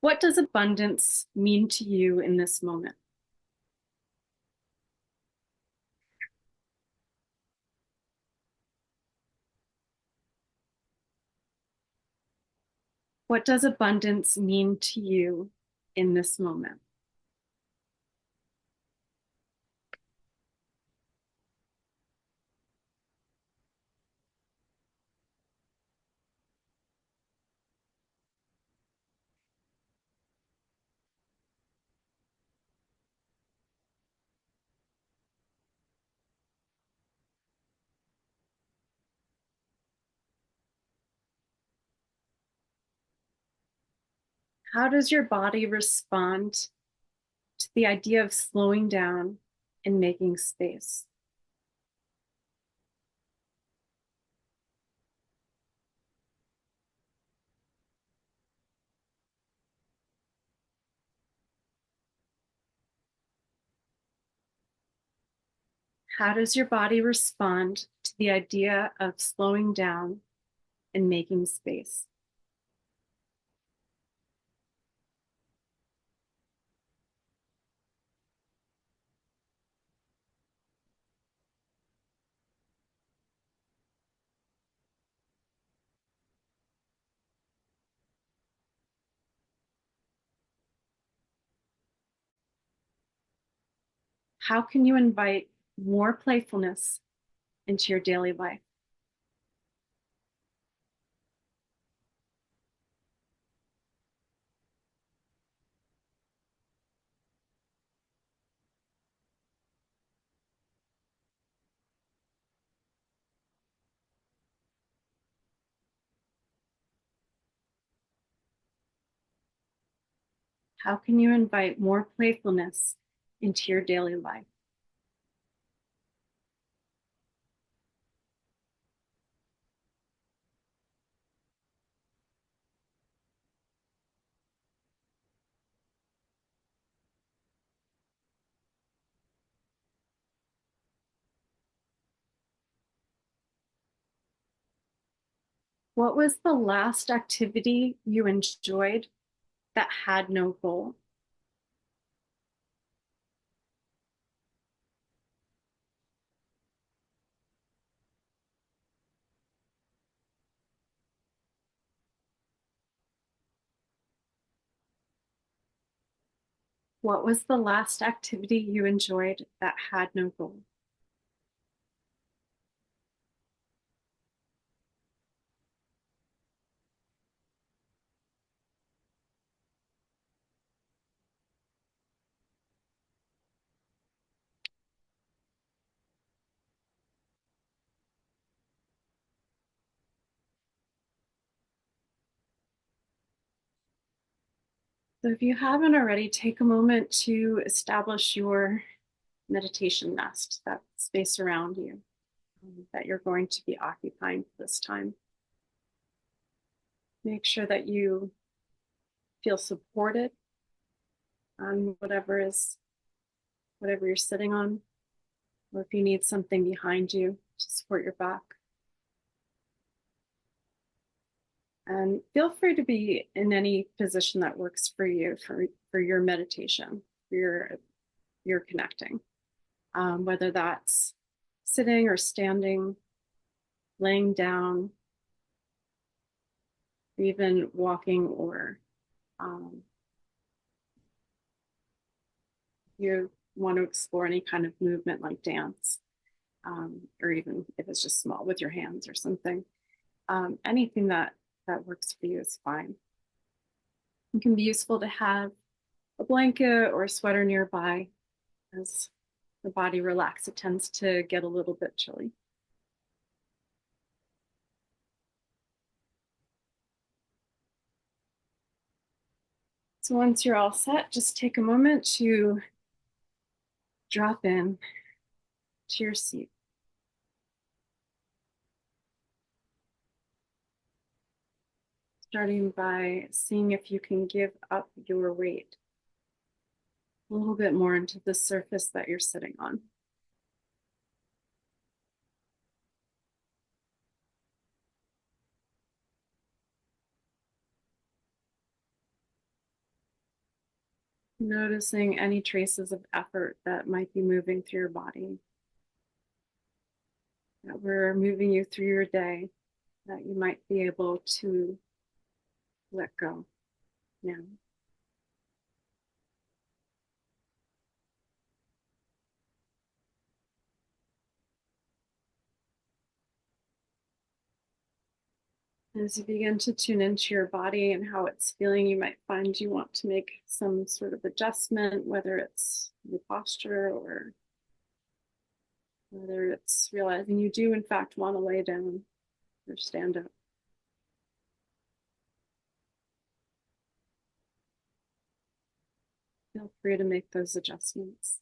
What does abundance mean to you in this moment? What does abundance mean to you in this moment? How does your body respond to the idea of slowing down and making space? How does your body respond to the idea of slowing down and making space? How can you invite more playfulness into your daily life? How can you invite more playfulness into your daily life? What was the last activity you enjoyed that had no goal? What was the last activity you enjoyed that had no goal? So if you haven't already, take a moment to establish your meditation nest, that space around you that you're going to be occupying this time. Make sure that you feel supported on whatever you're sitting on, or if you need something behind you to support your back. And feel free to be in any position that works for you for your meditation, for your connecting, whether that's sitting or standing, laying down, even walking, or you want to explore any kind of movement like dance, or even if it's just small with your hands or something. Anything that works for you is fine. It can be useful to have a blanket or a sweater nearby. As the body relaxes, it tends to get a little bit chilly. So once you're all set, just take a moment to drop in to your seat. Starting by seeing if you can give up your weight a little bit more into the surface that you're sitting on. Noticing any traces of effort that might be moving through your body, that were moving you through your day, that you might be able to let go now. As you begin to tune into your body and how it's feeling, you might find you want to make some sort of adjustment, whether it's your posture or whether it's realizing you do, in fact, want to lay down or stand up. Feel free to make those adjustments.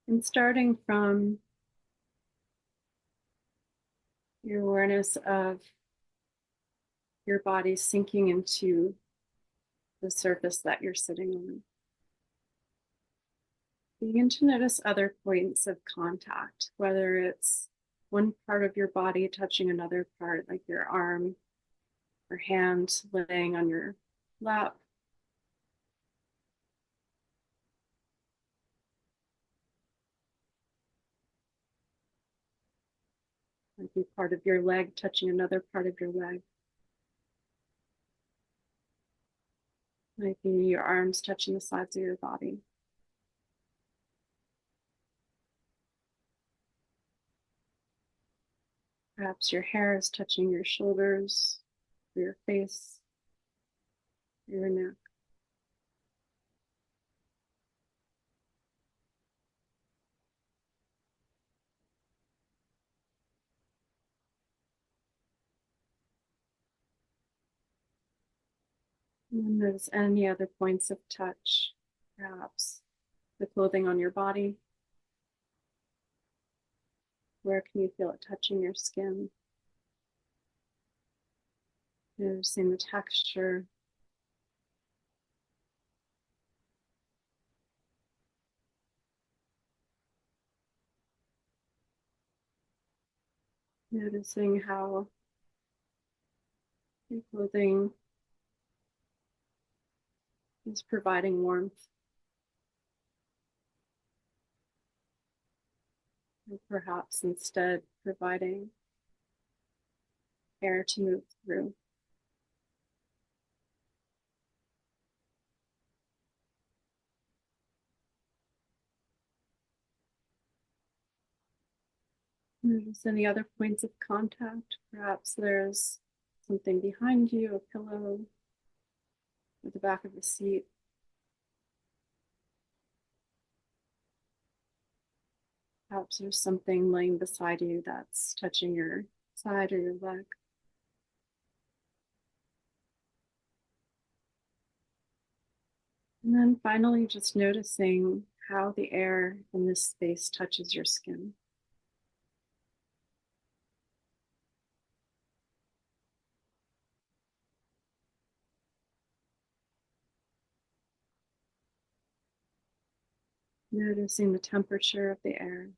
And starting from your awareness of your body sinking into the surface that you're sitting on, begin to notice other points of contact, whether it's one part of your body touching another part, like your arm or hand laying on your lap. Might be part of your leg touching another part of your leg. Might be your arms touching the sides of your body. Perhaps your hair is touching your shoulders, or your face, or your neck. And then there's any other points of touch, perhaps the clothing on your body. Where can you feel it touching your skin? Noticing the texture. Noticing how your clothing is providing warmth, or perhaps instead providing air to move through. Notice any other points of contact. Perhaps there's something behind you, a pillow, or the back of the seat. Perhaps there's something laying beside you that's touching your side or your leg. And then finally, just noticing how the air in this space touches your skin. Noticing the temperature of the air.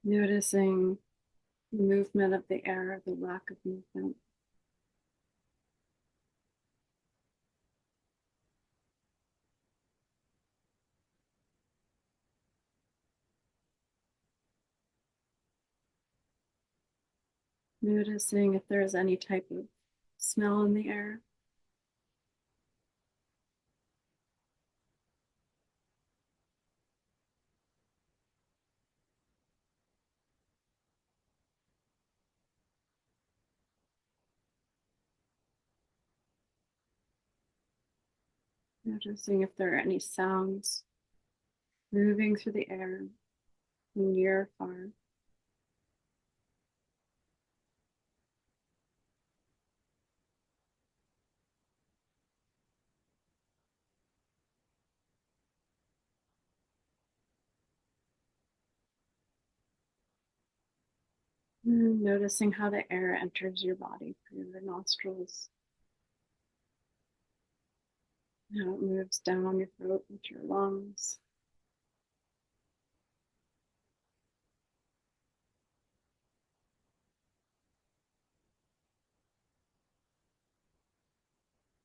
Noticing the movement of the air, the lack of movement. Noticing if there is any type of smell in the air. Noticing if there are any sounds moving through the air, near or far. And noticing how the air enters your body through your nostrils, how it moves down your throat into your lungs.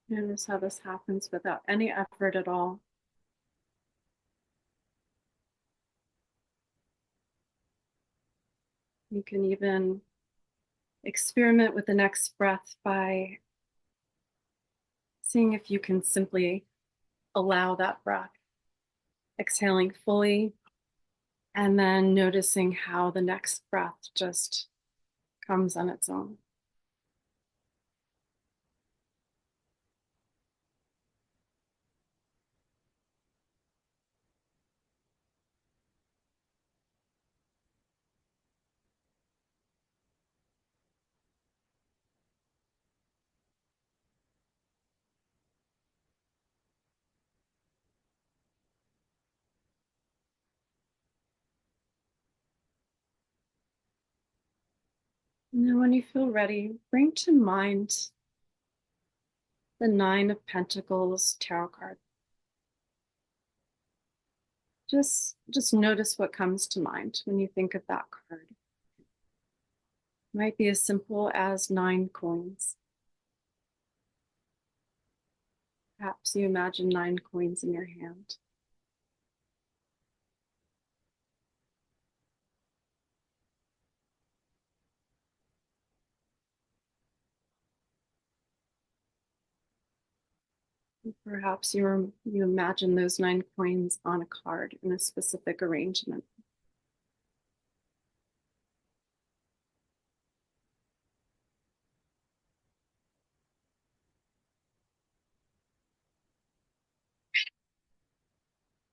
Notice how this happens without any effort at all. You can even experiment with the next breath by seeing if you can simply allow that breath, exhaling fully, and then noticing how the next breath just comes on its own. And then when you feel ready, bring to mind the Nine of Pentacles tarot card. Just notice what comes to mind when you think of that card. It might be as simple as 9 coins. Perhaps you imagine 9 coins in your hand. Perhaps you imagine those 9 coins on a card in a specific arrangement.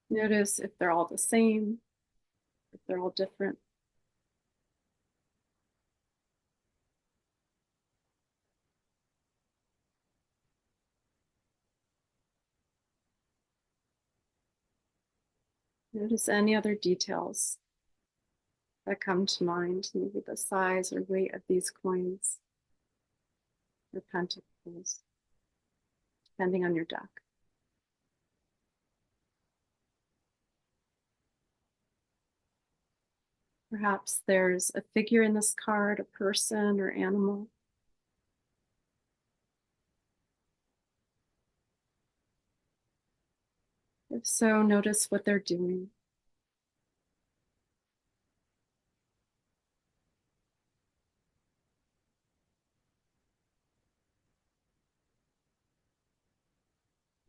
Notice if they're all the same, if they're all different. Notice any other details that come to mind, maybe the size or weight of these coins or pentacles, depending on your deck. Perhaps there's a figure in this card, a person or animal. If so, notice what they're doing.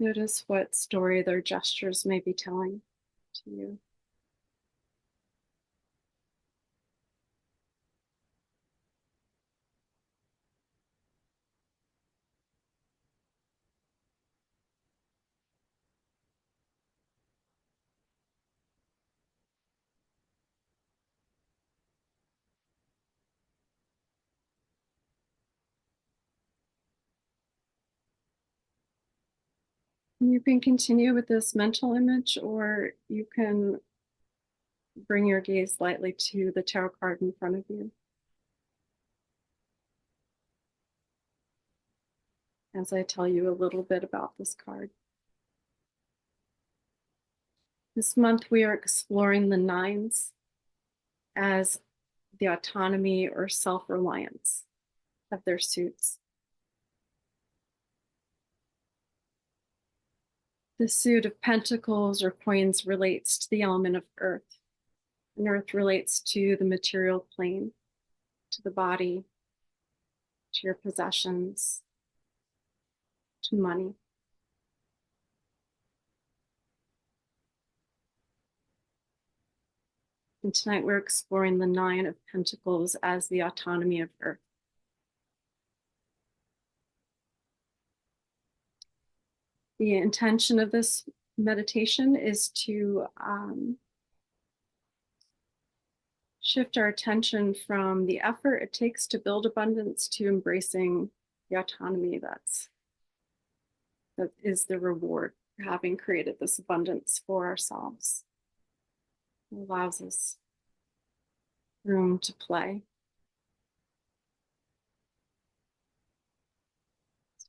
Notice what story their gestures may be telling to you. You can continue with this mental image, or you can bring your gaze lightly to the tarot card in front of you. As I tell you a little bit about this card. This month we are exploring the 9s as the autonomy or self-reliance of their suits. The suit of pentacles or coins relates to the element of earth, and earth relates to the material plane, to the body, to your possessions, to money. And tonight we're exploring the 9 of Pentacles as the autonomy of earth. The intention of this meditation is to shift our attention from the effort it takes to build abundance to embracing the autonomy that is the reward for having created this abundance for ourselves. It allows us room to play.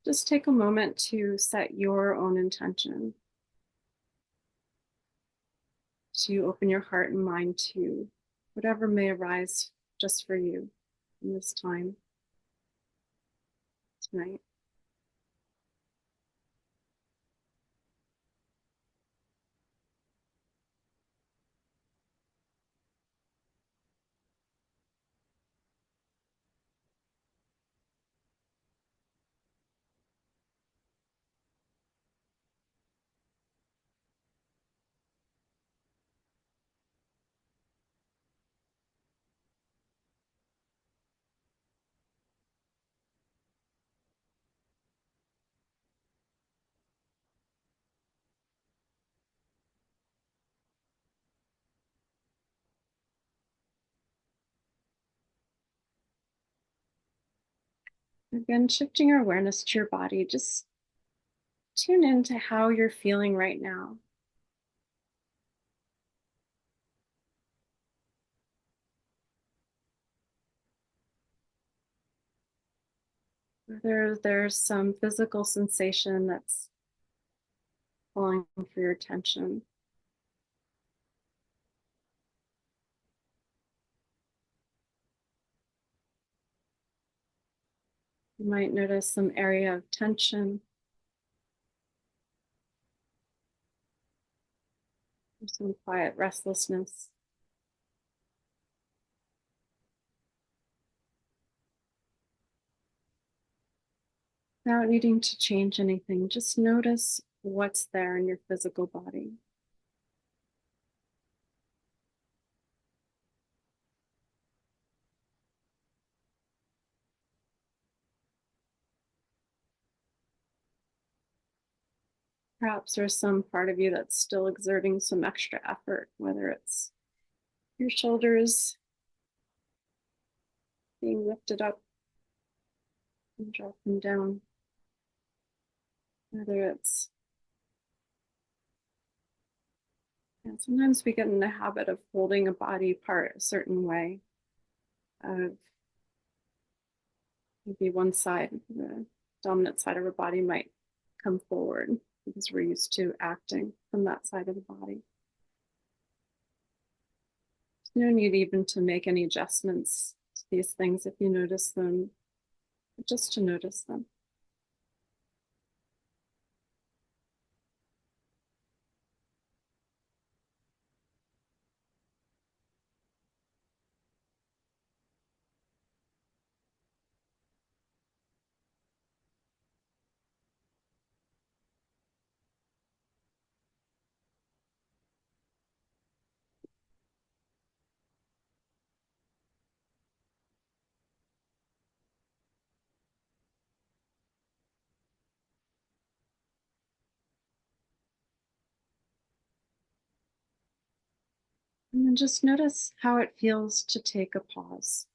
Just take a moment to set your own intention, to open your heart and mind to whatever may arise just for you in this time tonight. Again, shifting your awareness to your body, just tune into how you're feeling right now. Whether there's some physical sensation that's calling for your attention. You might notice some area of tension, or some quiet restlessness. Without needing to change anything, just notice what's there in your physical body. Perhaps there's some part of you that's still exerting some extra effort, whether it's your shoulders being lifted up and dropping down, whether it's, and sometimes we get in the habit of holding a body part a certain way, of maybe one side, the dominant side of our body might come forward because we're used to acting from that side of the body. There's no need even to make any adjustments to these things if you notice them, just to notice them. And then just notice how it feels to take a pause.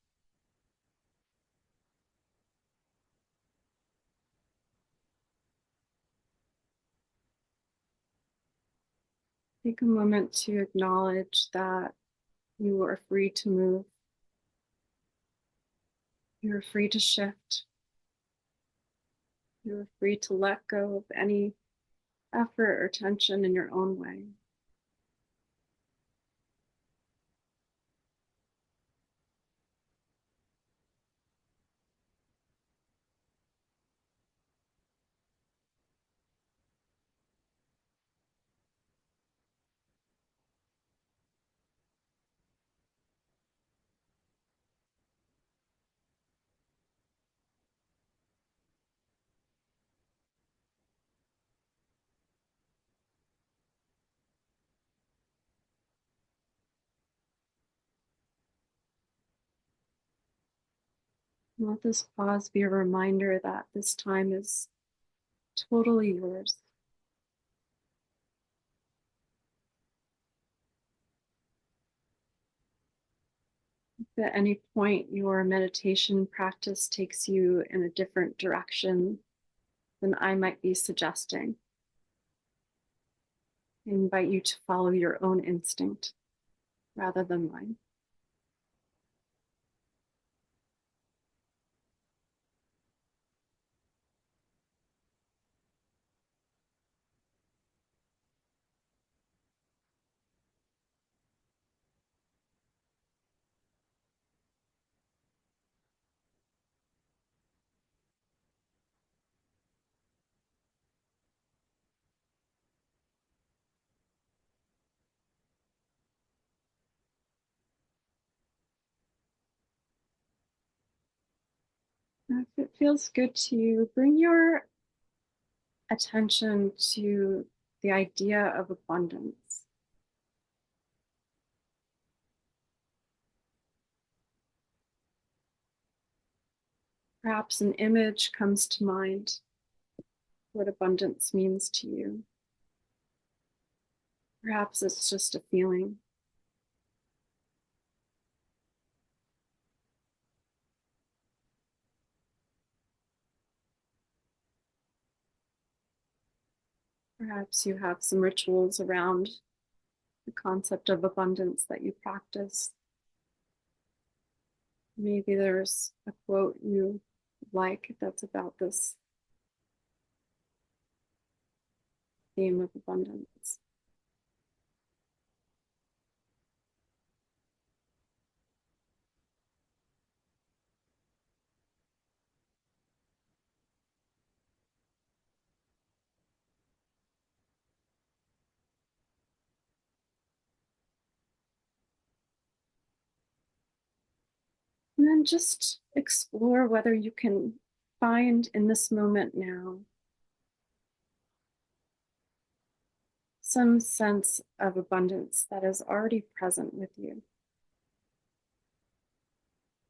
Take a moment to acknowledge that you are free to move. You're free to shift. You're free to let go of any effort or tension in your own way. Let this pause be a reminder that this time is totally yours. If at any point your meditation practice takes you in a different direction than I might be suggesting, I invite you to follow your own instinct rather than mine. Now, if it feels good to you, bring your attention to the idea of abundance. Perhaps an image comes to mind, what abundance means to you. Perhaps it's just a feeling. Perhaps you have some rituals around the concept of abundance that you practice. Maybe there's a quote you like that's about this theme of abundance. And then just explore whether you can find in this moment now some sense of abundance that is already present with you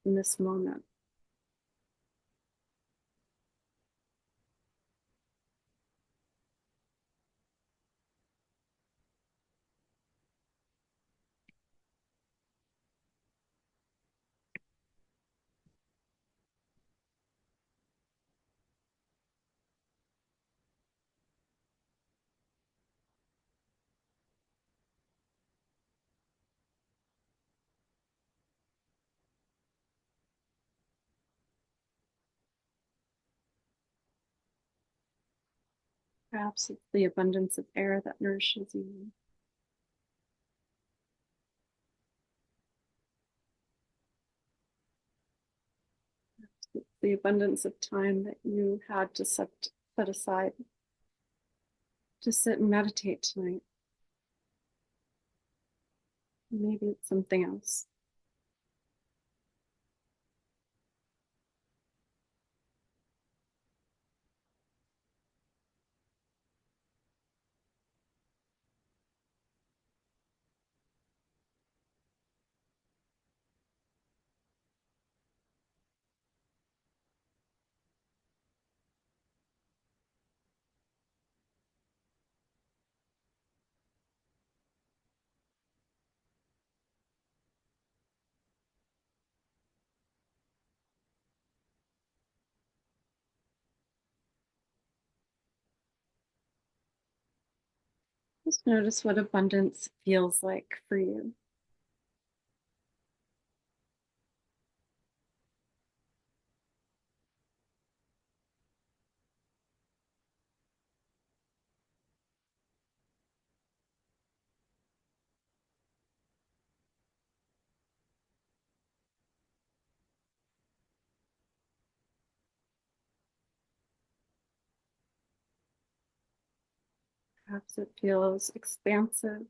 in this moment. Perhaps it's the abundance of air that nourishes you. Perhaps it's the abundance of time that you had to set aside to sit and meditate tonight. Maybe it's something else. Just notice what abundance feels like for you. Perhaps it feels expansive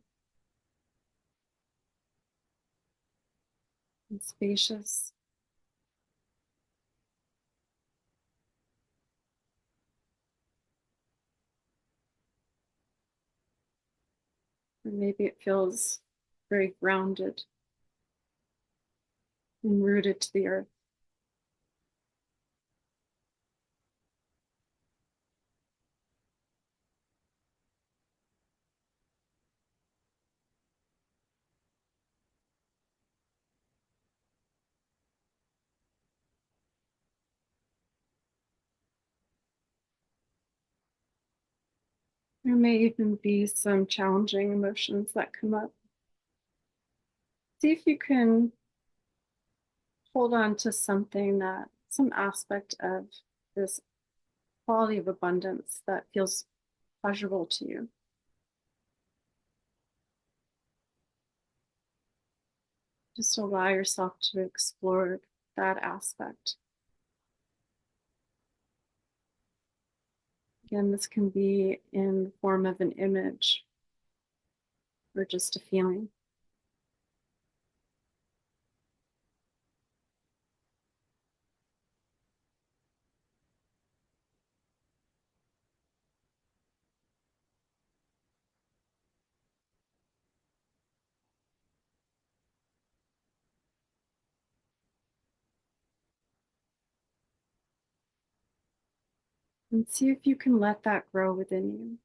and spacious. Or maybe it feels very grounded and rooted to the earth. There may even be some challenging emotions that come up. See if you can hold on to something that, some aspect of this quality of abundance that feels pleasurable to you. Just allow yourself to explore that aspect. Again, this can be in the form of an image or just a feeling. And see if you can let that grow within you,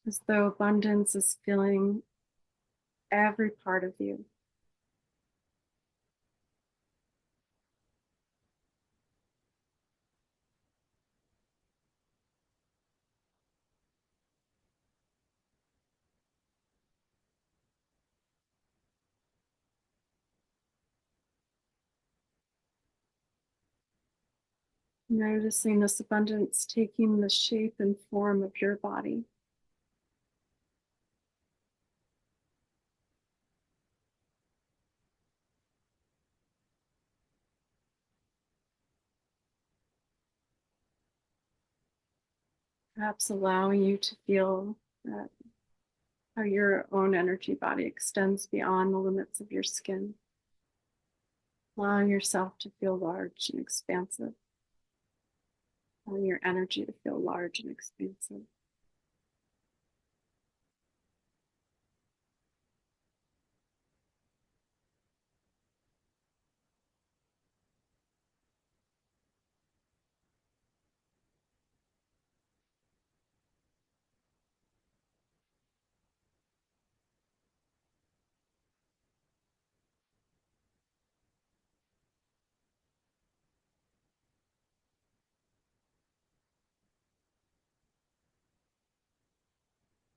as though abundance is filling every part of you. Noticing this abundance taking the shape and form of your body. Perhaps allowing you to feel that how your own energy body extends beyond the limits of your skin. Allowing yourself to feel large and expansive. Allowing your energy to feel large and expansive.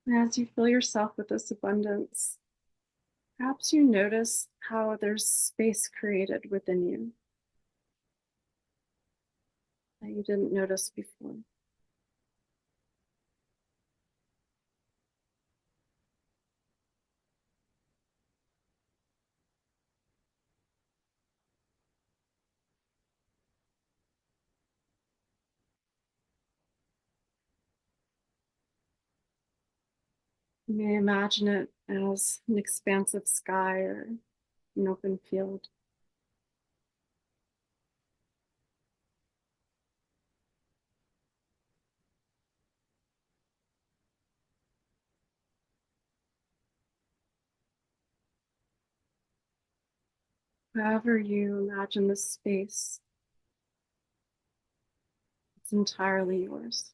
And as you fill yourself with this abundance, perhaps you notice how there's space created within you that you didn't notice before. You may imagine it as an expansive sky or an open field. However you imagine this space, it's entirely yours.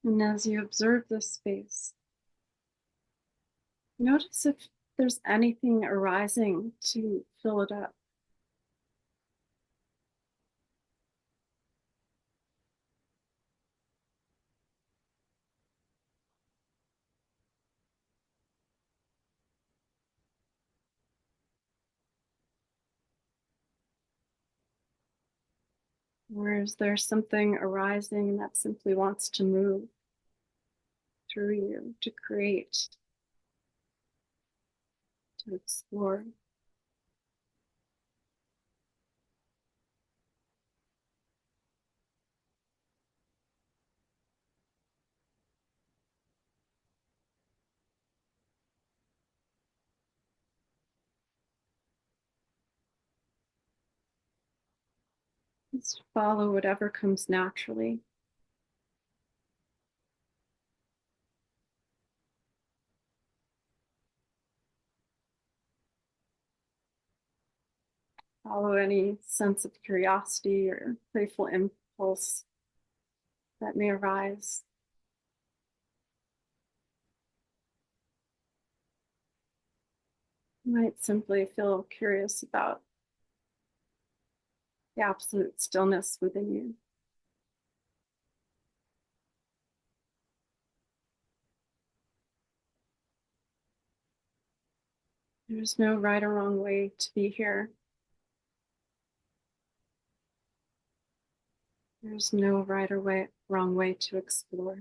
And as you observe this space, notice if there's anything arising to fill it up. Or is there something arising that simply wants to move through you, to create, to explore? Just follow whatever comes naturally. Follow any sense of curiosity or playful impulse that may arise. You might simply feel curious about the absolute stillness within you. There's no right or wrong way to be here. There's no right or wrong way to explore.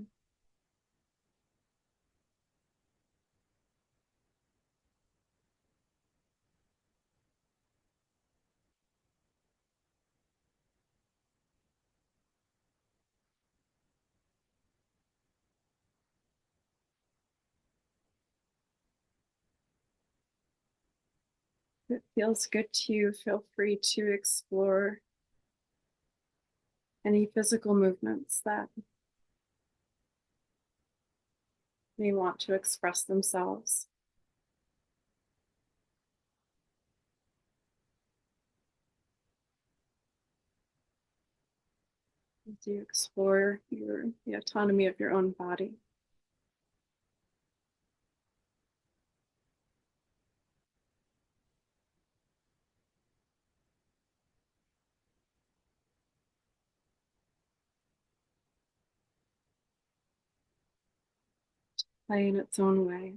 If it feels good to you, feel free to explore any physical movements that may want to express themselves. As you explore the autonomy of your own body. Play in its own way,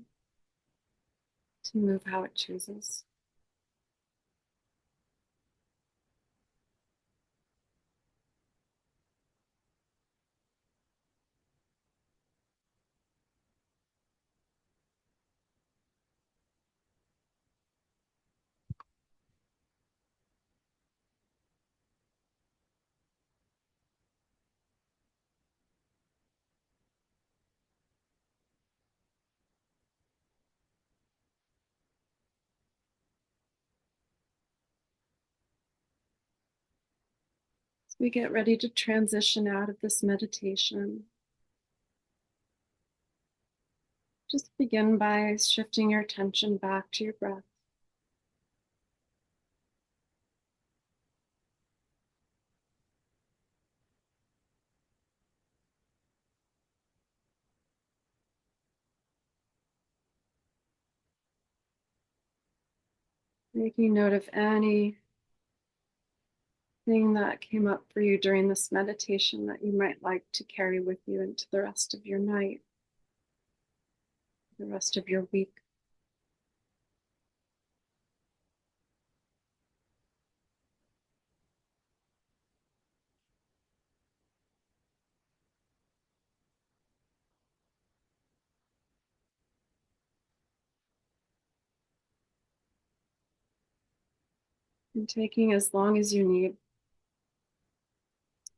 to move how it chooses. As we get ready to transition out of this meditation, just begin by shifting your attention back to your breath. Making note of anything that came up for you during this meditation that you might like to carry with you into the rest of your night, the rest of your week. And taking as long as you need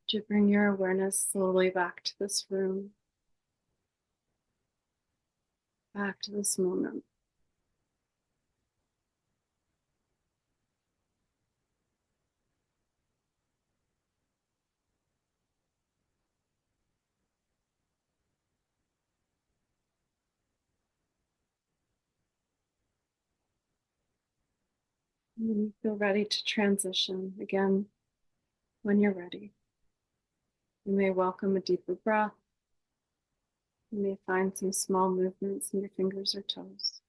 to bring your awareness slowly back to this room, back to this moment. And when you feel ready to transition, again, when you're ready, you may welcome a deeper breath. You may find some small movements in your fingers or toes.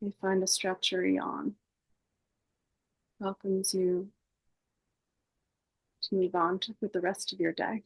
You may find a stretch or yawn. Welcomes you to move on with the rest of your day.